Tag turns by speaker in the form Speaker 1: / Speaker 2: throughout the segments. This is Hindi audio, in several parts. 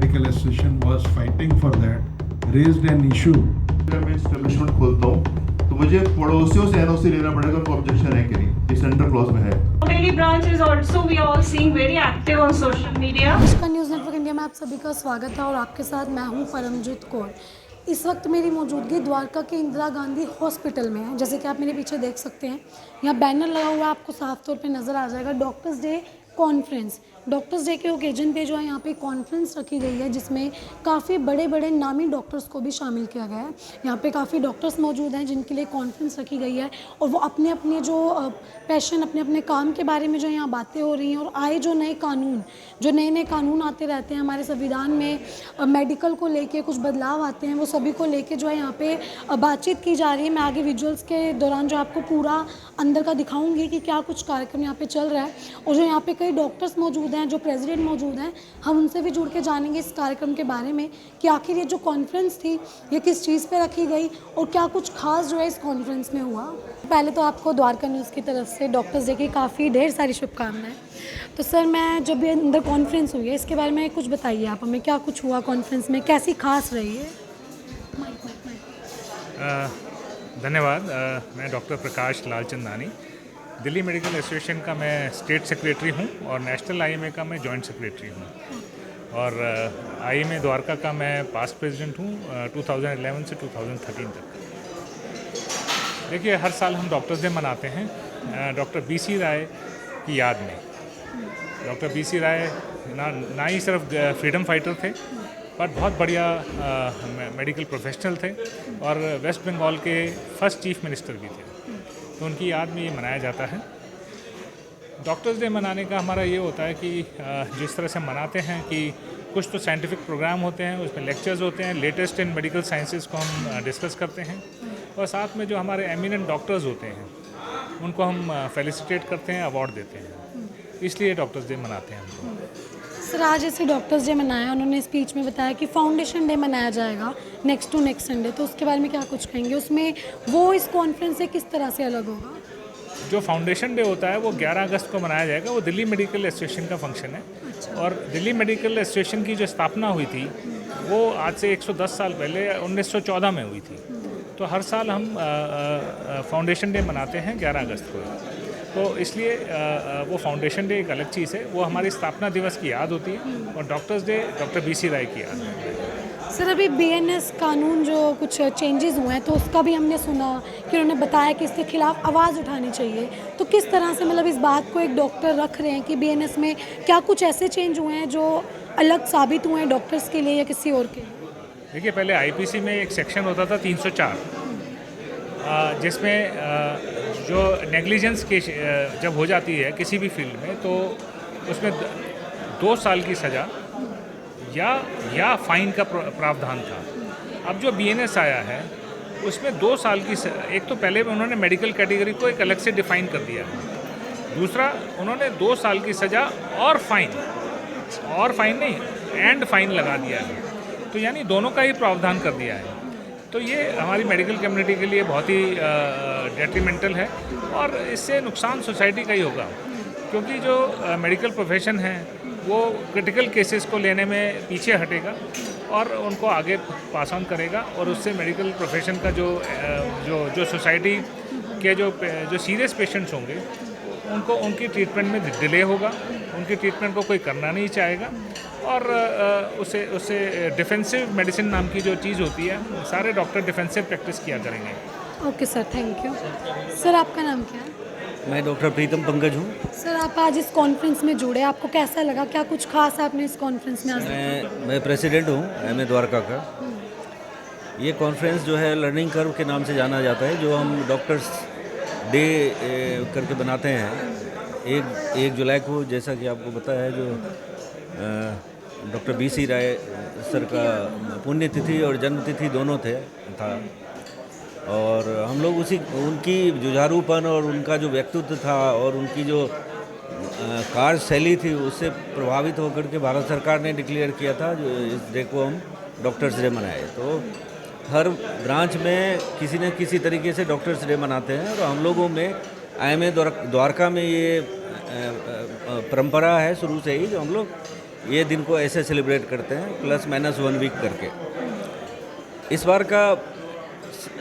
Speaker 1: Medical Association was fighting for that, raised an issue.
Speaker 2: मैं एस्टेब्लिशमेंट खोलता हूँ तो मुझे पड़ोसियों से एनओसी लेना पड़ेगा, उनको ऑब्जेक्शन है कि नहीं, ये सेंट्रल क्लॉज में है।
Speaker 3: Daily branch is also we are all seeing very active on social media.
Speaker 4: नमस्कार, न्यूज़ नेटवर्क इंडिया में आप सभी का स्वागत है और आपके साथ मैं हूं परमजीत कौर। इस वक्त मेरी मौजूदगी द्वारका के इंदिरा गांधी हॉस्पिटल में है। जैसे कि आप मेरे पीछे देख सकते हैं, यहाँ बैनर लगा हुआ है, आपको साफ तौर पे नज़र आ जाएगा, doctors day conference. Doctors day के ओकेजन पे जो है यहाँ पे कॉन्फ्रेंस रखी गई है, जिसमें काफ़ी बड़े बड़े नामी डॉक्टर्स को भी शामिल किया गया है। यहाँ पे काफ़ी डॉक्टर्स मौजूद हैं जिनके लिए कॉन्फ्रेंस रखी गई है और वो अपने अपने जो पैशन, अपने अपने काम के बारे में जो यहाँ बातें हो रही हैं और आए जो नए कानून आते रहते हैं हमारे संविधान में, मेडिकल को लेके कुछ बदलाव आते हैं, वो सभी को लेके जो है यहाँ पे बातचीत की जा रही है। मैं आगे विजुअल्स के दौरान जो आपको पूरा अंदर का दिखाऊंगी कि क्या कुछ कार्यक्रम यहाँ पे चल रहा है और जो यहाँ पे कई डॉक्टर्स मौजूद हैं, जो प्रेसिडेंट मौजूद हैं, हम उनसे भी जुड़ के जानेंगे इस कार्यक्रम के बारे में कि आखिर ये जो कॉन्फ्रेंस थी ये किस चीज़ पे रखी गई और क्या कुछ खास जो है इस कॉन्फ्रेंस में हुआ। पहले तो आपको द्वारका न्यूज़ की तरफ से डॉक्टर्स डे की काफ़ी ढेर सारी शुभकामनाएं। तो सर, मैं जब ये अंदर कॉन्फ्रेंस हुई है इसके बारे में कुछ बताइए आप हमें, क्या कुछ हुआ कॉन्फ्रेंस में, कैसी खास रही है।
Speaker 5: धन्यवाद। मैं डॉक्टर प्रकाश लालचंदानी, दिल्ली मेडिकल एसोसिएशन का मैं स्टेट सेक्रेटरी हूँ और नेशनल आईएमए का मैं जॉइंट सेक्रेटरी हूँ और आईएमए द्वारका का मैं पास्ट प्रेसिडेंट हूँ 2011 से 2013 तक। देखिए, हर साल हम डॉक्टर्स डे मनाते हैं डॉक्टर बीसी राय की याद में। डॉक्टर बीसी राय ना ही सिर्फ फ्रीडम फाइटर थे पर बहुत बढ़िया मेडिकल प्रोफेशनल थे और वेस्ट बंगाल के फर्स्ट चीफ मिनिस्टर भी थे, तो उनकी याद में ये मनाया जाता है। डॉक्टर्स डे मनाने का हमारा ये होता है कि जिस तरह से मनाते हैं कि कुछ तो साइंटिफिक प्रोग्राम होते हैं, उसमें लेक्चर्स होते हैं, लेटेस्ट इन मेडिकल साइंसेस को हम डिस्कस करते हैं और साथ में जो हमारे एमिनेंट डॉक्टर्स होते हैं उनको हम फेलिसिटेट करते हैं, अवार्ड देते हैं, इसलिए डॉक्टर्स डे मनाते हैं हम लोग।
Speaker 4: सर, आज ऐसे डॉक्टर्स डे मनाया, उन्होंने स्पीच में बताया कि फाउंडेशन डे मनाया जाएगा नेक्स्ट संडे, तो उसके बारे में क्या कुछ कहेंगे, उसमें वो इस कॉन्फ्रेंस से किस तरह से अलग होगा।
Speaker 5: जो फाउंडेशन डे होता है वो 11 अगस्त को मनाया जाएगा, वो दिल्ली मेडिकल एसोसिएशन का फंक्शन है। अच्छा। और दिल्ली मेडिकल एसोसिएशन की जो स्थापना हुई थी वो आज से 110 साल पहले 1914 में हुई थी, तो हर साल हम फाउंडेशन डे मनाते हैं 11 अगस्त को, तो इसलिए वो फाउंडेशन डे एक अलग चीज़ है, वो हमारी स्थापना दिवस की याद होती है और डॉक्टर्स डे डॉक्टर बीसी राय की याद है।
Speaker 4: सर, अभी बीएनएस कानून जो कुछ चेंजेस हुए हैं तो उसका भी हमने सुना कि उन्होंने बताया कि इसके खिलाफ आवाज़ उठानी चाहिए, तो किस तरह से मतलब इस बात को एक डॉक्टर रख रहे हैं कि बीएनएस में क्या कुछ ऐसे चेंज हुए हैं जो अलग साबित हुए हैं डॉक्टर्स के लिए या किसी और के लिए।
Speaker 5: देखिए, पहले आईपीसी में एक सेक्शन होता था 304, जिसमें जो नेग्लिजेंस के जब हो जाती है किसी भी फील्ड में तो उसमें 2 साल की सज़ा या फाइन का प्रावधान था। अब जो बीएनएस आया है उसमें 2 साल की एक तो पहले उन्होंने मेडिकल कैटेगरी को एक अलग से डिफाइन कर दिया है, दूसरा उन्होंने 2 साल की सज़ा और फाइन नहीं एंड फाइन लगा दिया है, तो यानी दोनों का ही प्रावधान कर दिया है। तो ये हमारी मेडिकल कम्युनिटी के लिए बहुत ही डेट्रीमेंटल है और इससे नुकसान सोसाइटी का ही होगा, क्योंकि जो मेडिकल प्रोफेशन है वो क्रिटिकल केसेस को लेने में पीछे हटेगा और उनको आगे पास ऑन करेगा और उससे मेडिकल प्रोफेशन का जो सोसाइटी के जो सीरियस पेशेंट्स होंगे उनको उनकी ट्रीटमेंट में डिले होगा, उनकी ट्रीटमेंट को कोई करना नहीं चाहेगा और उससे डिफेंसिव मेडिसिन नाम की जो चीज़ होती है, सारे डॉक्टर डिफेंसिव प्रैक्टिस किया करेंगे।
Speaker 4: Okay sir, thank you. Sir, आपका नाम क्या है।
Speaker 6: मैं डॉक्टर प्रीतम पंकज हूँ।
Speaker 4: सर, आप आज इस कॉन्फ्रेंस में जुड़े, आपको कैसा लगा, क्या कुछ खास आपने इस कॉन्फ्रेंस में आज।
Speaker 6: मैं प्रेसिडेंट हूँ एमए द्वारका का। ये कॉन्फ्रेंस जो है लर्निंग कर्व के नाम से जाना जाता है, जो हम डॉक्टर्स डे करके बनाते हैं 1 जुलाई को, जैसा कि आपको पता है, जो डॉक्टर बीसी राय सर का पुण्यतिथि और जन्मतिथि दोनों था और हम लोग उनकी जुझारूपन और उनका जो व्यक्तित्व था और उनकी जो कार्यशैली थी उससे प्रभावित होकर के भारत सरकार ने डिक्लेयर किया था जो इस डे को हम डॉक्टर्स डे मनाए। तो हर ब्रांच में किसी न किसी तरीके से डॉक्टर्स डे मनाते हैं और हम लोगों में आईएमए द्वारका में ये परंपरा है शुरू से ही, जो हम लोग ये दिन को ऐसे सेलिब्रेट करते हैं, प्लस माइनस 1 वीक करके। इस बार का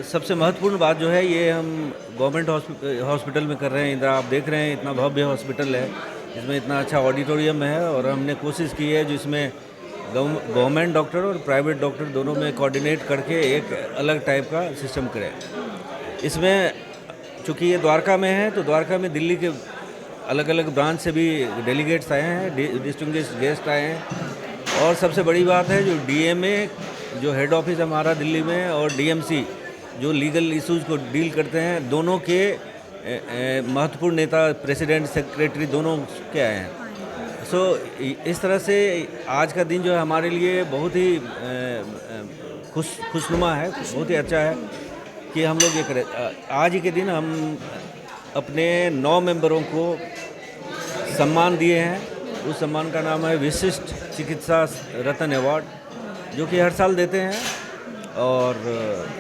Speaker 6: सबसे महत्वपूर्ण बात जो है, ये हम गवर्नमेंट हॉस्पिटल में कर रहे हैं। इधर आप देख रहे हैं इतना भव्य हॉस्पिटल है, इसमें इतना अच्छा ऑडिटोरियम है, और हमने कोशिश की है जिसमें गवर्नमेंट डॉक्टर और प्राइवेट डॉक्टर दोनों में कोऑर्डिनेट करके एक अलग टाइप का सिस्टम करें। इसमें चूँकि ये द्वारका में है, तो द्वारका में दिल्ली के अलग अलग ब्रांच से भी डेलीगेट्स आए हैं, डिस्टिंग्विश्ड गेस्ट आए हैं। और सबसे बड़ी बात है, जो डीएमए जो हेड ऑफिस हमारा दिल्ली में, और डीएमसी जो लीगल इश्यूज़ को डील करते हैं, दोनों के महत्वपूर्ण नेता, प्रेसिडेंट, सेक्रेटरी दोनों के आए हैं। सो इस तरह से आज का दिन जो है हमारे लिए बहुत ही खुशनुमा है, बहुत ही अच्छा है कि हम लोग ये करें। आज ही के दिन हम अपने 9 मेंबरों को सम्मान दिए हैं। उस सम्मान का नाम है विशिष्ट चिकित्सा रत्न अवार्ड, जो कि हर साल देते हैं, और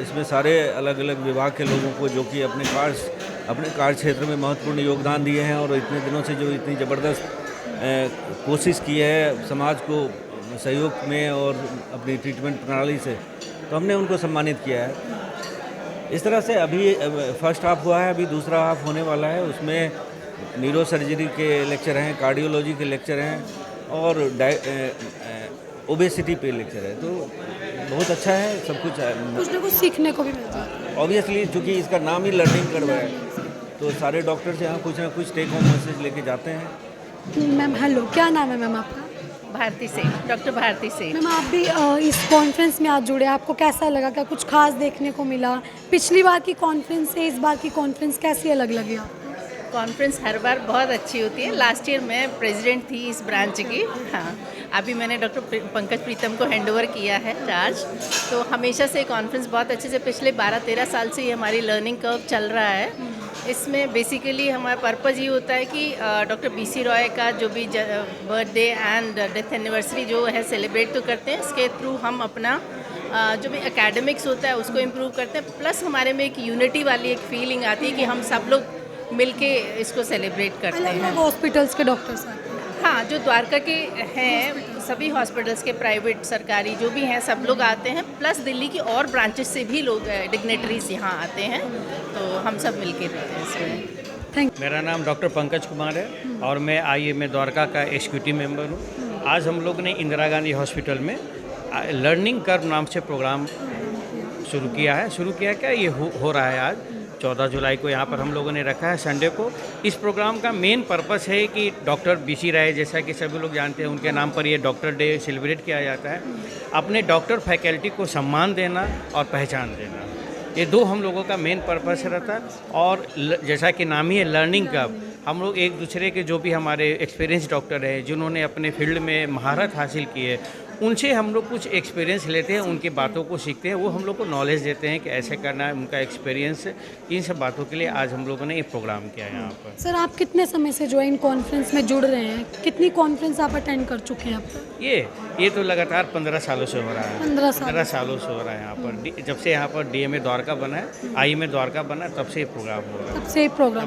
Speaker 6: इसमें सारे अलग अलग विभाग के लोगों को जो कि अपने कार्य क्षेत्र में महत्वपूर्ण योगदान दिए हैं, और इतने दिनों से जो इतनी ज़बरदस्त कोशिश की है समाज को सहयोग में और अपनी ट्रीटमेंट प्रणाली से, तो हमने उनको सम्मानित किया है। इस तरह से अभी फर्स्ट हाफ हुआ है, अभी दूसरा हाफ होने वाला है। उसमें न्यूरो सर्जरी के लेक्चर हैं, कार्डियोलॉजी के लेक्चर हैं, और ओबेसिटी पे लेक्चर है। तो बहुत अच्छा है, सब कुछ है,
Speaker 4: कुछ ना कुछ सीखने को भी मिलता है।
Speaker 6: ऑब्वियसली चूँकि इसका नाम ही लर्निंग कर्व है, तो सारे डॉक्टर्स यहाँ कुछ ना कुछ टेक होम मैसेज लेके जाते हैं।
Speaker 4: मैम हेलो, क्या नाम है मैम आपका?
Speaker 7: भारती सेठ, डॉक्टर भारती सेठ।
Speaker 4: मैम आप भी इस कॉन्फ्रेंस में आज जुड़े, आपको कैसा लगा? क्या कुछ खास देखने को मिला? पिछली बार की कॉन्फ्रेंस से इस बार की कॉन्फ्रेंस कैसी अलग लगी आपको?
Speaker 7: कॉन्फ्रेंस हर बार बहुत अच्छी होती है। लास्ट ईयर मैं प्रेसिडेंट थी इस ब्रांच की। हाँ, अभी मैंने डॉक्टर पंकज प्रीतम को हैंडओवर किया है चार्ज। तो हमेशा से कॉन्फ्रेंस बहुत अच्छे से पिछले 12-13 साल से ये हमारी लर्निंग कर्व चल रहा है। इसमें बेसिकली हमारा पर्पज़ ये होता है कि डॉक्टर बीसी रॉय का जो भी बर्थडे एंड डेथ एनिवर्सरी जो है सेलिब्रेट तो करते हैं, इसके थ्रू हम अपना जो भी एकेडमिक्स होता है उसको इम्प्रूव करते हैं। प्लस हमारे में एक यूनिटी वाली एक फीलिंग आती है कि हम सब लोग मिलके इसको सेलिब्रेट करते हैं।
Speaker 4: हॉस्पिटल्स के डॉक्टर्स हैं?
Speaker 7: हाँ, जो द्वारका के हैं सभी हॉस्पिटल्स के, प्राइवेट सरकारी जो भी हैं, सब लोग आते हैं। प्लस दिल्ली की और ब्रांचेस से भी लोग डिग्नेटरीज यहाँ आते हैं, तो हम सब मिलके रहते हैं इसमें।
Speaker 8: मेरा नाम डॉक्टर पंकज कुमार है, और मैं IMA द्वारका का एग्जीक्यूटिव मेंबर हूँ। आज हम लोग ने इंदिरा गांधी हॉस्पिटल में लर्निंग कर्व नाम से प्रोग्राम शुरू किया है। क्या ये हो रहा है आज 14 जुलाई को यहाँ पर हम लोगों ने रखा है, संडे को। इस प्रोग्राम का मेन पर्पस है कि डॉक्टर बीसी राय, जैसा कि सभी लोग जानते हैं, उनके नाम पर ये डॉक्टर डे सेलिब्रेट किया जाता है। अपने डॉक्टर फैकल्टी को सम्मान देना और पहचान देना, ये 2 हम लोगों का मेन पर्पस रहता है। और जैसा कि नाम ही है लर्निंग कर्व, हम लोग एक दूसरे के जो भी हमारे एक्सपीरियंस डॉक्टर हैं, जिन्होंने अपने फील्ड में महारत हासिल की है, उनसे हम लोग कुछ एक्सपीरियंस लेते हैं, उनकी बातों को सीखते हैं, वो हम लोग को नॉलेज देते हैं कि ऐसे करना है, उनका एक्सपीरियंस। इन सब बातों के लिए आज हम लोगों ने ये प्रोग्राम किया है यहाँ पर।
Speaker 4: सर आप कितने समय से जो है इन कॉन्फ्रेंस में जुड़ रहे हैं? कितनी कॉन्फ्रेंस आप अटेंड कर चुके हैं अब तक?
Speaker 8: ये तो लगातार 15 सालों से हो रहा है।
Speaker 4: 15
Speaker 8: सालों से हो रहा है यहाँ पर। जब से यहाँ पर DMA द्वारका बना है, IMA द्वारका बना है, तब से ये प्रोग्राम हो रहा है।
Speaker 4: तब से प्रोग्राम